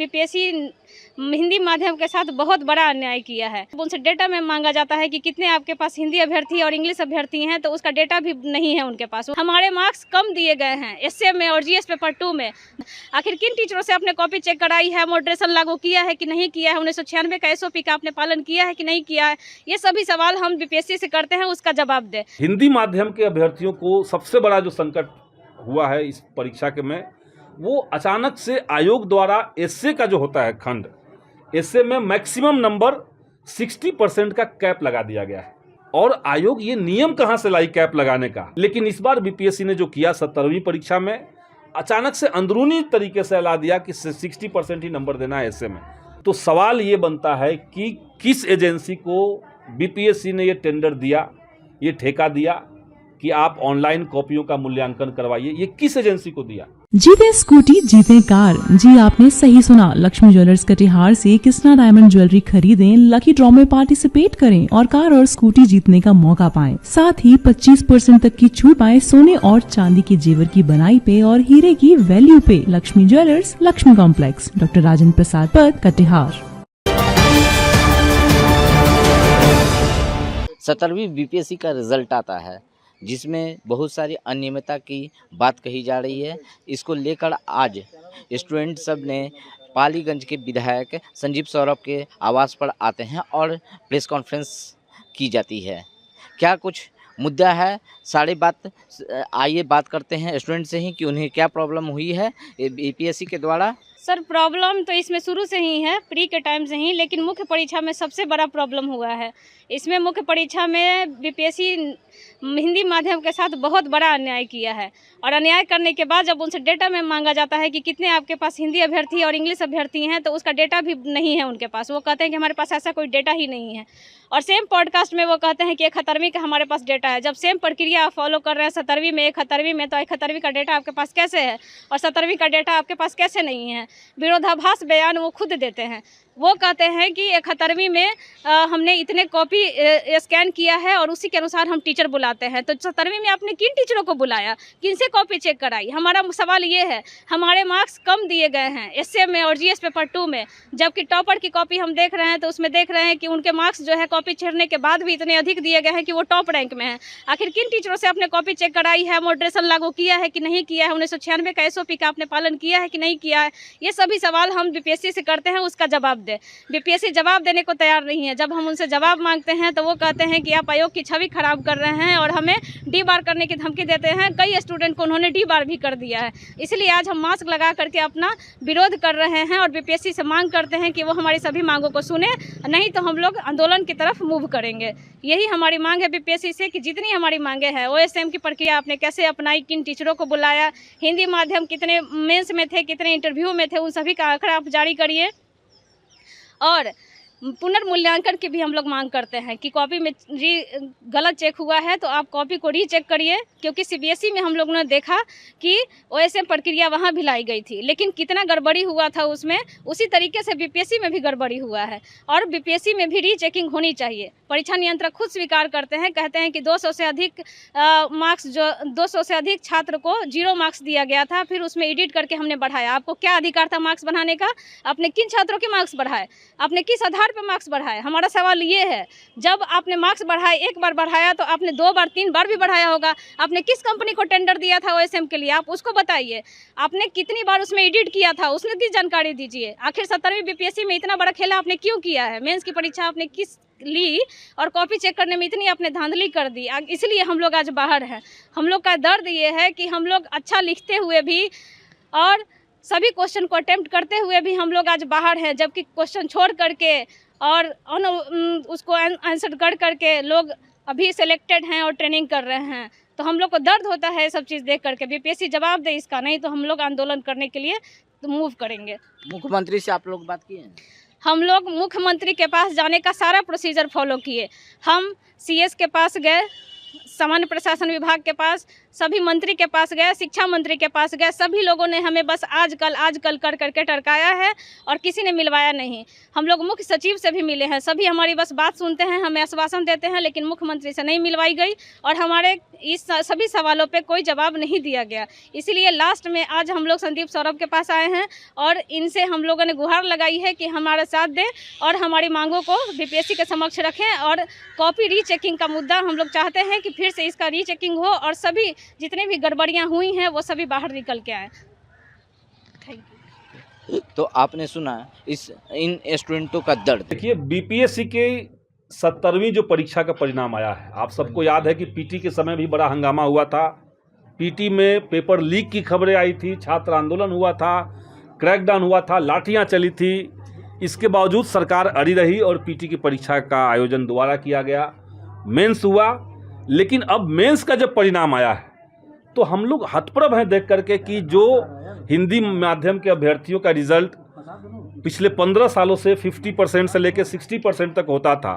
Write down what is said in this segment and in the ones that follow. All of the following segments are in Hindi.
बीपीएससी हिंदी माध्यम के साथ बहुत बड़ा अन्याय किया है। उनसे डेटा में मांगा जाता है कि कितने आपके पास हिंदी अभ्यर्थी और इंग्लिश अभ्यर्थी हैं, तो उसका डेटा भी नहीं है उनके पास। हमारे मार्क्स कम दिए गए हैं एसए में और जीएस पेपर 2 में। आखिर किन टीचरों से आपने कॉपी चेक कराई है, मॉडरेशन लागू किया है कि नहीं किया है, 1996 का एसओपी का आपने पालन किया है कि नहीं किया है, ये सभी सवाल हम बीपीएससी से करते हैं, उसका जवाब दें। हिंदी माध्यम के अभ्यर्थियों को सबसे बड़ा जो संकट हुआ है इस परीक्षा के में, वो अचानक से आयोग द्वारा एसए का जो होता है खंड, एसए में मैक्सिमम नंबर 60% का कैप लगा दिया गया है। और आयोग ये नियम कहां से लाई कैप लगाने का? लेकिन इस बार बीपीएससी ने जो किया 17वीं परीक्षा में, अचानक से अंदरूनी तरीके से ऐला दिया कि 60% ही नंबर देना है एसए में। तो सवाल ये बनता है कि किस एजेंसी को बीपीएससी ने ये टेंडर दिया, ये ठेका दिया कि आप ऑनलाइन कॉपियों का मूल्यांकन करवाइए, ये किस एजेंसी को दिया? जीते स्कूटी जीते कार। जी आपने सही सुना, लक्ष्मी ज्वेलर्स कटिहार से कृष्णा डायमंड ज्वेलरी खरीदें, लकी ड्रॉ में पार्टिसिपेट करें और कार और स्कूटी जीतने का मौका पाएं। साथ ही 25% तक की छूट पाएं सोने और चांदी के जेवर की बनाई पे और हीरे की वैल्यू पे। Lakshmi jewellers, Lakshmi complex, doctor Rajendra Prasad Path, Katihar. 17वीं बीपीएससी का रिजल्ट आता है, जिसमें बहुत सारी अनियमितता की बात कही जा रही है। इसको लेकर आज स्टूडेंट सब ने पालीगंज के विधायक संजीव सौरभ के आवास पर आते हैं और प्रेस कॉन्फ्रेंस की जाती है। क्या कुछ मुद्दा है, सारी बात आइए बात करते हैं स्टूडेंट से ही कि उन्हें क्या प्रॉब्लम हुई है बीपीएससी के द्वारा। सर, प्रॉब्लम तो इसमें शुरू से ही है, प्री के टाइम से ही, लेकिन मुख्य परीक्षा में सबसे बड़ा प्रॉब्लम हुआ है। इसमें मुख्य परीक्षा में बीपीएससी हिंदी माध्यम के साथ बहुत बड़ा अन्याय किया है। और अन्याय करने के बाद जब उनसे डेटा में मांगा जाता है कि कितने आपके पास हिंदी अभ्यर्थी और इंग्लिश अभ्यर्थी हैं, तो उसका डेटा भी नहीं है उनके पास। वो कहते हैं कि हमारे पास ऐसा कोई डेटा ही नहीं है। और सेम पॉडकास्ट में वो कहते हैं कि 71वीं का हमारे पास डेटा है। जब सेम प्रक्रिया आप फॉलो कर रहे हैं 17वीं में, 71वीं में, तो 71वीं का डेटा आपके पास कैसे है और 17वीं का डेटा आपके पास कैसे नहीं है? विरोधाभास बयान वो खुद देते हैं। वो कहते हैं कि 71वीं में हमने इतने कॉपी स्कैन किया है और उसी के अनुसार हम टीचर बुलाते हैं। तो 17वीं में आपने किन टीचरों को बुलाया, किनसे कॉपी चेक कराई? हमारा सवाल ये है, हमारे मार्क्स कम दिए गए हैं एसए में और जीएस पेपर 2 में, जबकि टॉपर की कॉपी हम देख रहे हैं तो उसमें देख रहे हैं कि उनके मार्क्स जो है कॉपी छेड़ने के बाद भी इतने अधिक दिए गए हैं कि वो टॉप रैंक में है। आखिर किन टीचरों से आपने कॉपी चेक कराई है, मॉडरेशन लागू किया है कि नहीं किया है, 1996 का एसओपी का आपने पालन किया है कि नहीं किया है, ये सभी सवाल हम बीपीएससी से करते हैं, उसका जवाब दें। बीपीएससी जवाब देने को तैयार नहीं है। जब हम उनसे जवाब मांगते हैं तो वो कहते हैं कि आप आयोग की छवि खराब कर रहे हैं और हमें डी बार करने की धमकी देते हैं। कई स्टूडेंट को उन्होंने डी बार भी कर दिया है। इसलिए आज हम मास्क लगा करके अपना विरोध कर रहे हैं और बीपीएससी से मांग करते हैं कि वो हमारी सभी मांगों को सुने, नहीं तो हम लोग आंदोलन की तरफ मूव करेंगे। यही हमारी मांग है बीपीएससी से कि जितनी हमारी मांगे हैं, ओएसएम की प्रक्रिया आपने कैसे अपनाई, किन टीचरों को बुलाया, हिंदी माध्यम कितने मेंस में थे, कितने इंटरव्यू में थे, उन सभी का आंकड़ा आप जारी करिए। और पुनर्मूल्यांकन की भी हम लोग मांग करते हैं कि कॉपी में गलत चेक हुआ है तो आप कॉपी को रीचेक करिए, क्योंकि सीबीएसई में हम लोगों ने देखा कि ओएसएम प्रक्रिया वहाँ भी लाई गई थी, लेकिन कितना गड़बड़ी हुआ था उसमें, उसी तरीके से बीपीएससी में भी गड़बड़ी हुआ है। और बीपीएससी में भी रीचेकिंग होनी चाहिए। परीक्षा नियंत्रक खुद स्वीकार करते हैं, कहते हैं कि 200 से अधिक मार्क्स, जो 200 से अधिक छात्र को 0 मार्क्स दिया गया था, फिर उसमें एडिट करके हमने बढ़ाया। आपको क्या अधिकार था मार्क्स बढ़ाने का? आपने किन छात्रों के मार्क्स बढ़ाए, आपने किस आधार पे मार्क्स बढ़ाए? हमारा सवाल ये है, जब आपने मार्क्स बढ़ाए, एक बार बढ़ाया तो आपने 2 बार 3 बार भी बढ़ाया होगा। आपने किस कंपनी को टेंडर दिया था ओएसएम के लिए, आप उसको बताइए। आपने कितनी बार उसमें एडिट किया था, उसने की जानकारी दीजिए। आखिर 17वीं बीपीएससी में इतना बड़ा खेला आपने क्यों किया है? मेंस की परीक्षा आपने किस ली और कॉपी चेक करने में इतनी आपने धांधली कर दी। इसलिए हम लोग आज बाहर हैं। हम लोग का दर्द ये है कि हम लोग अच्छा लिखते हुए भी और सभी क्वेश्चन को अटेम्प्ट करते हुए भी हम लोग आज बाहर हैं, जबकि क्वेश्चन छोड़ करके और उसको आंसर कर करके लोग अभी सिलेक्टेड हैं और ट्रेनिंग कर रहे हैं। तो हम लोग को दर्द होता है सब चीज़ देख करके। बीपीएससी जवाब दे इसका, नहीं तो हम लोग आंदोलन करने के लिए तो मूव करेंगे। मुख्यमंत्री से आप लोग बात किए हैं? हम लोग मुख्यमंत्री के पास जाने का सारा प्रोसीजर फॉलो किए। हम सीएस के पास गए, सामान्य प्रशासन विभाग के पास, सभी मंत्री के पास गए, शिक्षा मंत्री के पास गए, सभी लोगों ने हमें बस आजकल कर करके टरकाया है और किसी ने मिलवाया नहीं। हम लोग मुख्य सचिव से भी मिले हैं, सभी हमारी बस बात सुनते हैं, हमें आश्वासन देते हैं, लेकिन मुख्यमंत्री से नहीं मिलवाई गई और हमारे इस सभी सवालों पे कोई जवाब नहीं दिया गया। इसीलिए लास्ट में आज हम लोग संदीप सौरभ के पास आए हैं और इनसे हम लोगों ने गुहार लगाई है कि हमारा साथ दें और हमारी मांगों को बीपीएससी के समक्ष रखें। और कॉपी रीचेकिंग का मुद्दा हम लोग चाहते हैं कि फिर से इसका रीचेकिंग हो और सभी जितने भी गड़बड़ियां हुई हैं वो सभी बाहर निकल के आए। Thank you. तो आपने सुना इन स्टूडेंटों का दर्द। देखिए, बीपीएससी के 70वीं जो परीक्षा का परिणाम आया है, आप सबको याद है कि पीटी के समय भी बड़ा हंगामा हुआ था। पीटी में पेपर लीक की खबरें आई थी, छात्र आंदोलन हुआ था, क्रैकडाउन हुआ था, लाठियां चली थी। इसके बावजूद सरकार अड़ी रही और पीटी की परीक्षा का आयोजन दोबारा किया गया। मेंस हुआ, लेकिन अब मेंस का जब परिणाम आया है तो हम लोग हतप्रभ हैं देख करके कि जो हिंदी माध्यम के अभ्यर्थियों का रिजल्ट पिछले 15 सालों से 50% से लेकर 60% तक होता था,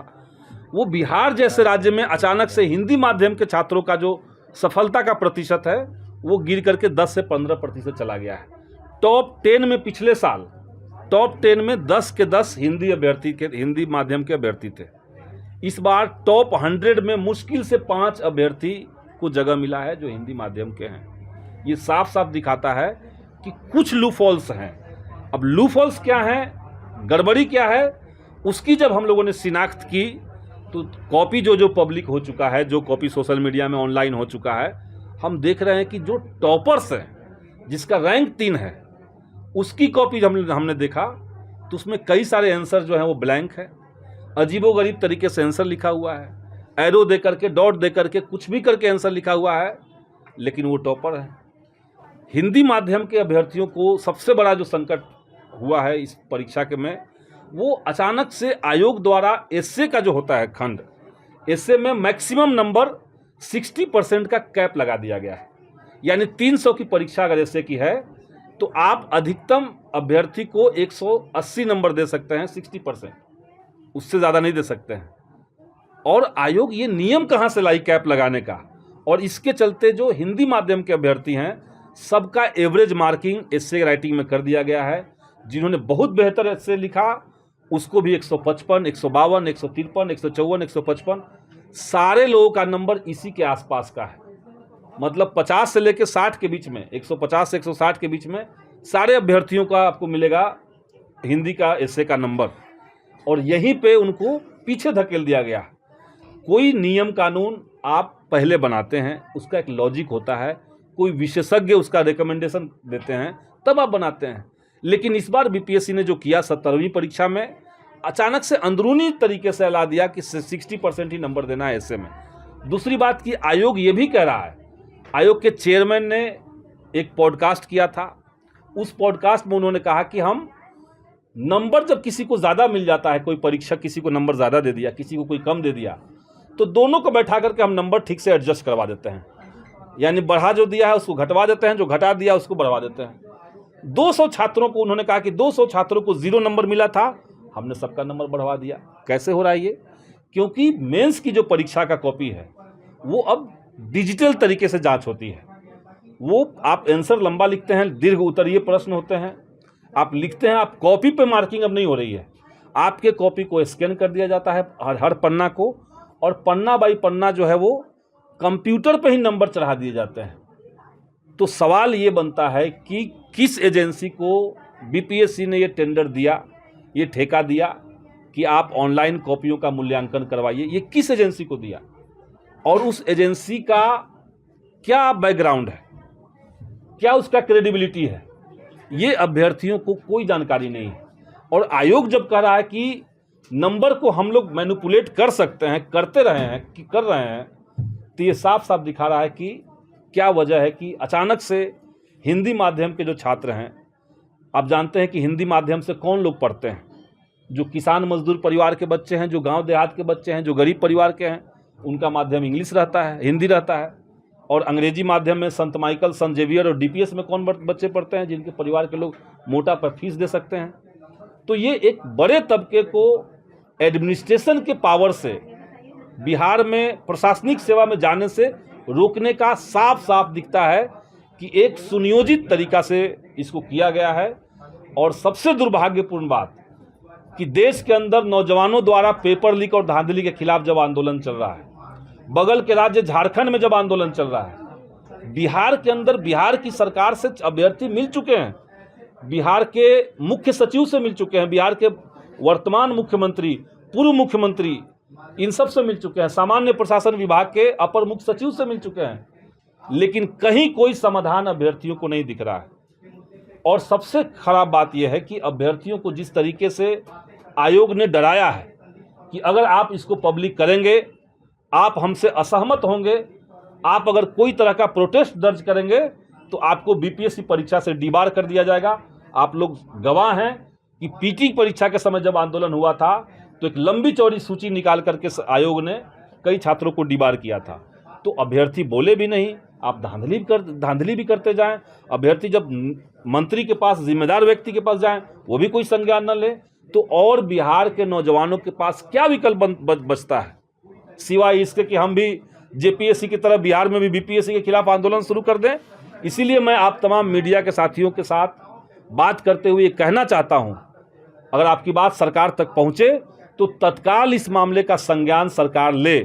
वो बिहार जैसे राज्य में अचानक से हिंदी माध्यम के छात्रों का जो सफलता का प्रतिशत है वो गिर करके 10 से 15% चला गया है। टॉप 10 में पिछले साल टॉप 10 में 10 के 10 हिंदी माध्यम के अभ्यर्थी थे। इस बार टॉप 100 में मुश्किल से 5 अभ्यर्थी को जगह मिला है जो हिंदी माध्यम के हैं। ये साफ साफ दिखाता है कि कुछ लूफॉल्स हैं। अब लूफॉल्स क्या हैं, गड़बड़ी क्या है, उसकी जब हम लोगों ने शिनाख्त की तो कॉपी जो पब्लिक हो चुका है, जो कॉपी सोशल मीडिया में ऑनलाइन हो चुका है, हम देख रहे हैं कि जो टॉपर्स हैं जिसका रैंक 3 है उसकी कॉपी हमने देखा तो उसमें कई सारे आंसर जो हैं वो ब्लैंक है, अजीबोगरीब तरीके से आंसर लिखा हुआ है, एरो दे करके, डॉट दे करके, कुछ भी करके आंसर लिखा हुआ है, लेकिन वो टॉपर है। हिंदी माध्यम के अभ्यर्थियों को सबसे बड़ा जो संकट हुआ है इस परीक्षा के में, वो अचानक से आयोग द्वारा एसए का जो होता है खंड, एसए में मैक्सिमम नंबर 60% का कैप लगा दिया गया है। यानी 300 की परीक्षा अगर एसए की है तो आप अधिकतम अभ्यर्थी को 180 नंबर दे सकते हैं, 60%, उससे ज़्यादा नहीं दे सकते हैं। और आयोग ये नियम कहाँ से लाई कैप लगाने का, और इसके चलते जो हिंदी माध्यम के अभ्यर्थी हैं सबका एवरेज मार्किंग एसए राइटिंग में कर दिया गया है। जिन्होंने बहुत बेहतर एसए लिखा उसको भी 155, 152, 153, 154, 155, सारे लोगों का नंबर इसी के आसपास का है। मतलब 50 से लेकर 60 के बीच में, 150 से 160 के बीच में सारे अभ्यर्थियों का आपको मिलेगा हिंदी का एसए का नंबर, और यहीं पे उनको पीछे धकेल दिया गया। कोई नियम कानून आप पहले बनाते हैं, उसका एक लॉजिक होता है, कोई विशेषज्ञ उसका रिकमेंडेशन देते हैं तब आप बनाते हैं। लेकिन इस बार बीपीएससी ने जो किया 70वीं परीक्षा में, अचानक से अंदरूनी तरीके से अला दिया कि 60% ही नंबर देना है एसए में। दूसरी बात कि आयोग ये भी कह रहा है, आयोग के चेयरमैन ने एक पॉडकास्ट किया था, उस पॉडकास्ट में उन्होंने कहा कि हम नंबर जब किसी को ज़्यादा मिल जाता है, कोई परीक्षक किसी को नंबर ज़्यादा दे दिया, किसी को कोई कम दे दिया, तो दोनों को बैठा करके हम नंबर ठीक से एडजस्ट करवा देते हैं। यानी बढ़ा जो दिया है उसको घटवा देते हैं, जो घटा दिया उसको बढ़वा देते हैं। 200 छात्रों को उन्होंने कहा कि 200 छात्रों को 0 नंबर मिला था, हमने सबका नंबर बढ़वा दिया। कैसे हो रहा है ये? क्योंकि मेंस की जो परीक्षा का कॉपी है वो अब डिजिटल तरीके से जांच होती है। वो आप आंसर लंबा लिखते हैं, दीर्घ उत्तरीय प्रश्न होते हैं, आप लिखते हैं, आप कॉपी पे मार्किंग अब नहीं हो रही है, आपके कॉपी को स्कैन कर दिया जाता है हर पन्ना को, और पन्ना बाई पन्ना जो है वो कंप्यूटर पे ही नंबर चढ़ा दिए जाते हैं। तो सवाल ये बनता है कि किस एजेंसी को बीपीएससी ने ये टेंडर दिया, ये ठेका दिया कि आप ऑनलाइन कॉपियों का मूल्यांकन करवाइए, ये किस एजेंसी को दिया, और उस एजेंसी का क्या बैकग्राउंड है, क्या उसका क्रेडिबिलिटी है, ये अभ्यर्थियों को कोई जानकारी नहीं है। और आयोग जब कह रहा है कि नंबर को हम लोग मैनिपुलेट कर सकते हैं, करते रहे हैं कि कर रहे हैं, तो ये साफ साफ दिखा रहा है कि क्या वजह है कि अचानक से हिंदी माध्यम के जो छात्र हैं, आप जानते हैं कि हिंदी माध्यम से कौन लोग पढ़ते हैं, जो किसान मजदूर परिवार के बच्चे हैं, जो गांव देहात के बच्चे हैं, जो गरीब परिवार के हैं, उनका माध्यम इंग्लिश रहता है, हिंदी रहता है। और अंग्रेजी माध्यम में संत माइकल, संत जेवियर और डीपीएस में कौन बच्चे पढ़ते हैं, जिनके परिवार के लोग मोटा पर फीस दे सकते हैं। तो ये एक बड़े तबके को एडमिनिस्ट्रेशन के पावर से, बिहार में प्रशासनिक सेवा में जाने से रोकने का साफ साफ दिखता है कि एक सुनियोजित तरीका से इसको किया गया है। और सबसे दुर्भाग्यपूर्ण बात कि देश के अंदर नौजवानों द्वारा पेपर लीक और धांधली के खिलाफ जब आंदोलन चल रहा है, बगल के राज्य झारखंड में जब आंदोलन चल रहा है, बिहार के अंदर बिहार की सरकार से अभ्यर्थी मिल चुके हैं, बिहार के मुख्य सचिव से मिल चुके हैं, बिहार के वर्तमान मुख्यमंत्री, पूर्व मुख्यमंत्री, इन सब से मिल चुके हैं, सामान्य प्रशासन विभाग के अपर मुख्य सचिव से मिल चुके हैं, लेकिन कहीं कोई समाधान अभ्यर्थियों को नहीं दिख रहा है। और सबसे खराब बात यह है कि अभ्यर्थियों को जिस तरीके से आयोग ने डराया है कि अगर आप इसको पब्लिक करेंगे, आप हमसे असहमत होंगे, आप अगर कोई तरह का प्रोटेस्ट दर्ज करेंगे तो आपको बीपीएससी परीक्षा से डीबार कर दिया जाएगा। आप लोग गवाह हैं कि पीटी परीक्षा के समय जब आंदोलन हुआ था तो एक लंबी चौड़ी सूची निकाल करके आयोग ने कई छात्रों को डीबार किया था। तो अभ्यर्थी बोले भी नहीं, आप धांधली भी करते जाएं। अभ्यर्थी जब मंत्री के पास, जिम्मेदार व्यक्ति के पास जाएं, वो भी कोई संज्ञान न ले, तो और बिहार के नौजवानों के पास क्या विकल्प बचता है सिवाय इसके कि हम भी जेपीएससी की तरह बिहार में भी बीपीएससी के खिलाफ आंदोलन शुरू कर दें। इसीलिए मैं आप तमाम मीडिया के साथियों के साथ बात करते हुए कहना चाहता हूं, अगर आपकी बात सरकार तक पहुंचे तो तत्काल इस मामले का संज्ञान सरकार ले,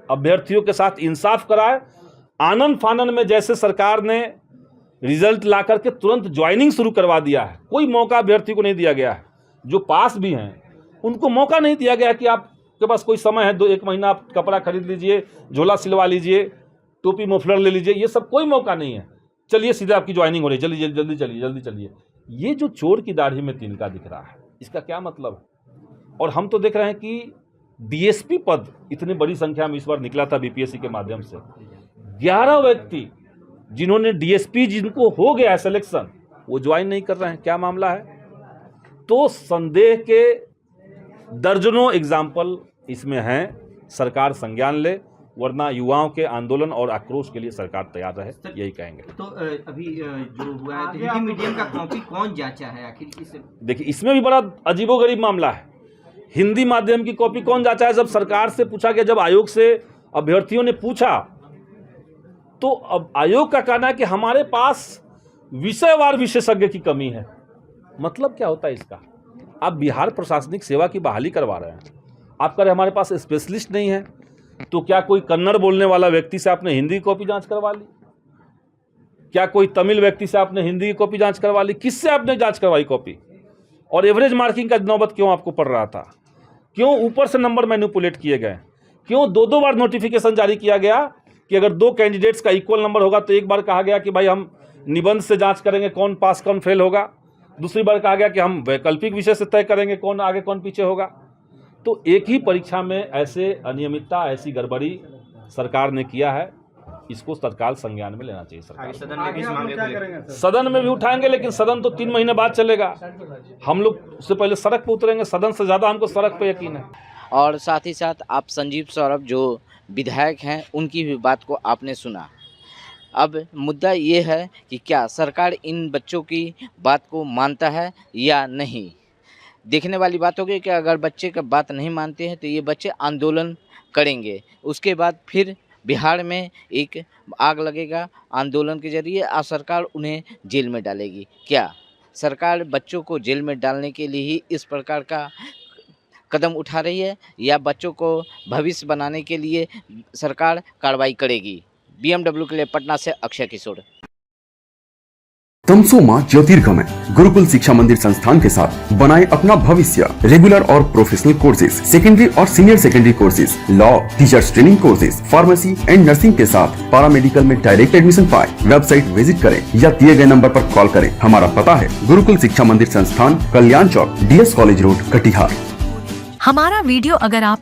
अभ्यर्थियों के साथ इंसाफ कराए। आनन फानन में जैसे सरकार ने रिजल्ट ला करके तुरंत ज्वाइनिंग शुरू करवा दिया है, कोई मौका अभ्यर्थी को नहीं दिया गया है। जो पास भी हैं उनको मौका नहीं दिया गया कि आपके पास कोई समय है, 2-1 महीना आप कपड़ा खरीद लीजिए, झोला सिलवा लीजिए, टोपी मफलर ले लीजिए, ये सब कोई मौका नहीं है। चलिए सीधे आपकी ज्वाइनिंग हो रही है, जल्दी चलिए। ये जो चोर की दाढ़ी में तिनका दिख रहा है, इसका क्या मतलब है? और हम तो देख रहे हैं कि डीएसपी पद इतनी बड़ी संख्या में इस बार निकला था बीपीएससी के माध्यम से। 11 व्यक्ति जिन्होंने डीएसपी, जिनको हो गया है सिलेक्शन, वो ज्वाइन नहीं कर रहे हैं। क्या मामला है? तो संदेह के दर्जनों एग्जाम्पल इसमें हैं। सरकार संज्ञान ले, वरना युवाओं के आंदोलन और आक्रोश के लिए सरकार तैयार रहे, यही कहेंगे। तो अभी जो हुआ है, तो हिंदी मीडियम का कॉपी कौन जांचा है आखिर? देखिए, इसमें भी बड़ा अजीबोगरीब मामला है। हिंदी माध्यम की कॉपी कौन जांचा है? जब सरकार से पूछा गया, जब आयोग से अभ्यर्थियों ने पूछा, तो अब आयोग का कहना है कि हमारे पास विषयवार विशेषज्ञ की कमी है। मतलब क्या होता है इसका? आप बिहार प्रशासनिक सेवा की बहाली करवा रहे हैं, आप कह रहे हमारे पास स्पेशलिस्ट नहीं है, तो क्या कोई कन्नड़ बोलने वाला व्यक्ति से आपने हिंदी की कॉपी जांच करवा ली? क्या कोई तमिल व्यक्ति से आपने हिंदी की कॉपी जांच करवा ली? किससे आपने जांच करवाई कॉपी? और एवरेज मार्किंग का नौबत क्यों आपको पड़ रहा था? क्यों ऊपर से नंबर मैनिपुलेट किए गए? क्यों 2-2 बार नोटिफिकेशन जारी किया गया कि अगर 2 कैंडिडेट्स का इक्वल नंबर होगा तो एक बार कहा गया कि भाई हम निबंध से जांच करेंगे कौन पास कौन फेल होगा, दूसरी बार कहा गया कि हम वैकल्पिक विषय से तय करेंगे कौन आगे कौन पीछे होगा। तो एक ही परीक्षा में ऐसे अनियमितता, ऐसी गड़बड़ी सरकार ने किया है, इसको तत्काल संज्ञान में लेना चाहिए। सरकार सदन में भी इस मामले को सदन में भी उठाएंगे, लेकिन सदन तो 3 महीने बाद चलेगा। हम लोग उससे पहले सड़क पर उतरेंगे। सदन से ज़्यादा हमको सड़क पे यकीन है। और साथ ही साथ आप संजीव सौरभ जो विधायक हैं, उनकी भी बात को आपने सुना। अब मुद्दा ये है कि क्या सरकार इन बच्चों की बात को मानता है या नहीं। देखने वाली बात होगी कि अगर बच्चे का बात नहीं मानते हैं तो ये बच्चे आंदोलन करेंगे, उसके बाद फिर बिहार में एक आग लगेगा आंदोलन के जरिए और सरकार उन्हें जेल में डालेगी। क्या सरकार बच्चों को जेल में डालने के लिए ही इस प्रकार का कदम उठा रही है, या बच्चों को भविष्य बनाने के लिए सरकार कार्रवाई करेगी? BMW के लिए पटना से अक्षय किशोर। तमसोमा ज्योतिर्गमय गुरुकुल शिक्षा मंदिर संस्थान के साथ बनाए अपना भविष्य। रेगुलर और प्रोफेशनल कोर्सेज, सेकेंडरी और senior secondary courses, law, teachers training courses, pharmacy and nursing के साथ पैरामेडिकल में डायरेक्ट एडमिशन पाए। वेबसाइट विजिट करें या दिए गए नंबर पर कॉल करें। हमारा पता है गुरुकुल शिक्षा मंदिर संस्थान, कल्याण चौक, DS कॉलेज रोड, कटिहार। हमारा वीडियो अगर आप